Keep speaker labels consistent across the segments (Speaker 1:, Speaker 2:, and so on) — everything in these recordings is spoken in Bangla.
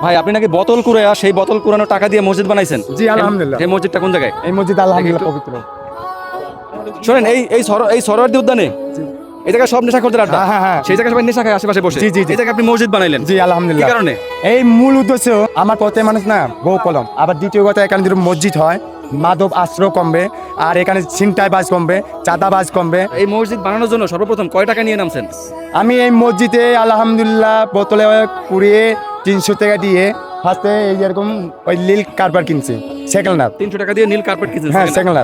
Speaker 1: ভাই আপনি নাকি বোতল কুড়াইয়া সেই বোতল কুড়ানো টাকা দিয়ে মসজিদ বানাইছেন?
Speaker 2: জি আলহামদুলিল্লাহ।
Speaker 1: এই মসজিদটা কোন জায়গায়?
Speaker 2: এই মসজিদ আলহামদুলিল্লাহ পবিত্র।
Speaker 1: শোনেন, এই সরোয়ার্দী উদ্যানে এই জায়গায় সব নেশাখোরদের আড্ডা।
Speaker 2: হ্যাঁ, হ্যাঁ।
Speaker 1: সেই জায়গায় সবাই নেশা খায় আশেপাশে বসে।
Speaker 2: জি, জি, জি।
Speaker 1: এই জায়গায় আপনি মসজিদ বানাইলেন
Speaker 2: জি
Speaker 1: কি
Speaker 2: আলহামদুলিল্লাহ।
Speaker 1: কারণে?
Speaker 2: এই মূল উদ্দেশ্য আমার পথে মানুষ না বউ কলম, আবার দ্বিতীয় কথা এখানে যদি মসজিদ হয় মাদক আশ্রয় কমবে, আর এখানে ছিনতাইবাজ কমবে, চাঁদাবাজ কমবে।
Speaker 1: এই মসজিদ বানানোর জন্য সর্বপ্রথম কয় টাকা নিয়ে নামছেন?
Speaker 2: আমি এই মসজিদে আলহামদুলিল্লাহ বোতলে কুড়িয়ে 300 টাকা দিয়ে ফার্স্টে এই যেরকম ওই নীল কারবার কিনছি সেকেন্ড হাফ।
Speaker 1: 300 টাকা দিয়ে নীল কার্পেট কিনছেন?
Speaker 2: হ্যাঁ সেকেন্ড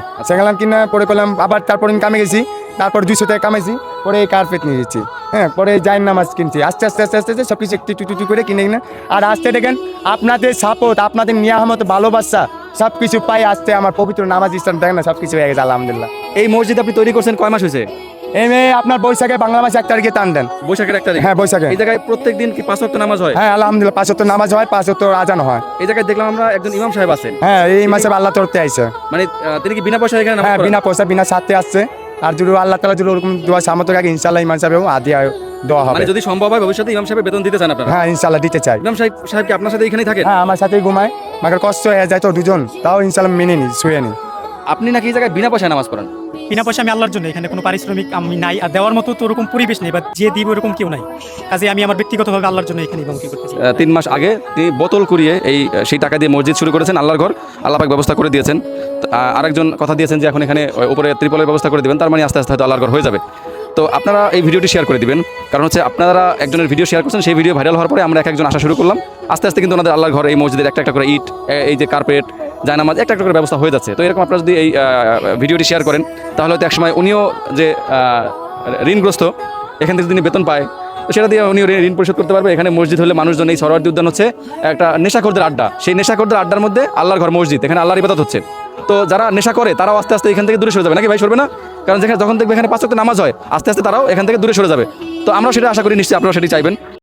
Speaker 2: হাফ কিনা পরে করলাম, আবার তারপরে আমি কামে গেছি, তারপর 200 টাকা কামাইছি, পরে এই কার্পেট নিয়ে যাচ্ছি। হ্যাঁ, পরে জাইন নামাজ কিনছি, আস্তে আস্তে আস্তে আস্তে আস্তে সব কিছু একটু একটু একটু করে কিনে কিনে। আর আসতে দেখেন আপনাদের সাপোর্ট, আপনাদের নিয়ামত, ভালোবাসা সব কিছু পাই আসতে আমার পবিত্র নামাজ ইসলাম দেখেন না, সব কিছু হয়ে গেছে আলহামদুলিল্লাহ।
Speaker 1: এই মসজিদ আপনি তৈরি করছেন কয় মাস হয়েছে?
Speaker 2: এই মেয়ে আপনার বৈশাখে বাংলা মাসে 1 তারিখে টান দেন।
Speaker 1: বৈশাখের 1 তারিখ?
Speaker 2: হ্যাঁ বৈশাখে।
Speaker 1: এই জায়গায় প্রত্যেকদিন কি 5 ওয়াক্ত নামাজ হয়?
Speaker 2: হ্যাঁ আলহামদুলিল্লাহ 5 ওয়াক্ত নামাজ হয়, 5 ওয়াক্ত আজান হয়।
Speaker 1: এই জায়গায় দেখলাম আমরা একজন ইমাম সাহেব আছেন।
Speaker 2: হ্যাঁ এই মাসে আল্লাহ তরফতে আইছে।
Speaker 1: মানে তিনি কি বিনা পয়সায় এখানে নামাজ
Speaker 2: হ্যাঁ
Speaker 1: পড়ান?
Speaker 2: বিনা পয়সা বিনা স্বার্থে আসছে। আর যদি আল্লাহ তাআলা যদি ওরকম দোয়া সামর্থ্য রাখে ইনশাআল্লাহ ইমাম সাহেব আদিয়া দেওয়া হবে।
Speaker 1: মানে যদি সম্ভব হয় ভবিষ্যতে ইমাম সাহেবের বেতন দিতে চান আপনারা?
Speaker 2: হ্যাঁ ইনশাআল্লাহ দিতে চাই।
Speaker 1: ইমাম সাহেব কি আপনার সাথে এখানেই থাকেন?
Speaker 2: হ্যাঁ আমার সাথেই ঘুমায়, মাকে কষ্ট হয়ে যায় তো দুজন, তাও ইনশাআল্লাহ মেনে নি, শুয়ে নি।
Speaker 1: আপনি নাকি এই জায়গায় বিনা পয়সায় নামাজ পড়ান?
Speaker 3: বিনা পয়সা আমি আল্লাহর জন্য, এখানে কোনো পারিশ্রমিক আমি নাই, আর দেওয়ার মতো তো ওরকম পরিবেশ নেই বা যে দিব ওরকম কেউ নাই। কাজে আমি আমার ব্যক্তিগতভাবে আল্লাহর জন্য এখানে ইমামতি করতেছি।
Speaker 1: 3 মাস আগে তিনি বোতল কুড়িয়ে সেই টাকা দিয়ে মসজিদ শুরু করেছেন, আল্লাহর ঘর। আল্লাহ পাক ব্যবস্থা করে দিয়েছেন। আরেকজন কথা দিয়েছেন যে এখন এখানে উপরে ত্রিপলের ব্যবস্থা করে দিবেন, তার মানে আস্তে আস্তে হয়তো আল্লাহর ঘর হয়ে যাবে। তো আপনারা এই ভিডিওটি শেয়ার করে দিবেন, কারণ হচ্ছে আপনারা একজনের ভিডিও শেয়ার করছেন, সেই ভিডিও ভাইরাল হওয়ার পরে আমরা একজন আসা শুরু করলাম। আস্তে আস্তে কিন্তু ওনাদের আল্লাহর ঘর, এই মসজিদের একটা একটা করে ইট, এই যে কার্পেট, জায়নামাজ, একটা একটা করে ব্যবস্থা হয়ে যাচ্ছে। তো এরকম আপনারা যদি এই ভিডিওটি শেয়ার করেন তাহলে হয়তো একসময় উনিও যে ঋণগ্রস্ত, এখান থেকে তিনি বেতন পায়, তো সেটা দিয়ে উনি ঋণ পরিশোধ করতে পারবে। এখানে মসজিদ হলে মানুষজন, এই সরোয়ার্দী উদ্যান হচ্ছে একটা নেশাখোরদের আড্ডা। সেই নেশাখোরদের আড্ডার মধ্যে আল্লাহর ঘর মসজিদ, এখানে আল্লাহর ইবাদত হচ্ছে। তো যারা নেশা করে তারাও আস্তে আস্তে এখান থেকে দূরে সরে যাবে, নাকি ভাই সরবে না? কারণ যখন দেখবে এখানে 5 ওয়াক্ত নামাজ হয়, আস্তে আস্তে তারাও এখান থেকে দূরে সরে যাবে। তো আমরা সেটা আশা করি, নিশ্চয়ই আপনারা সেটি চাইবেন।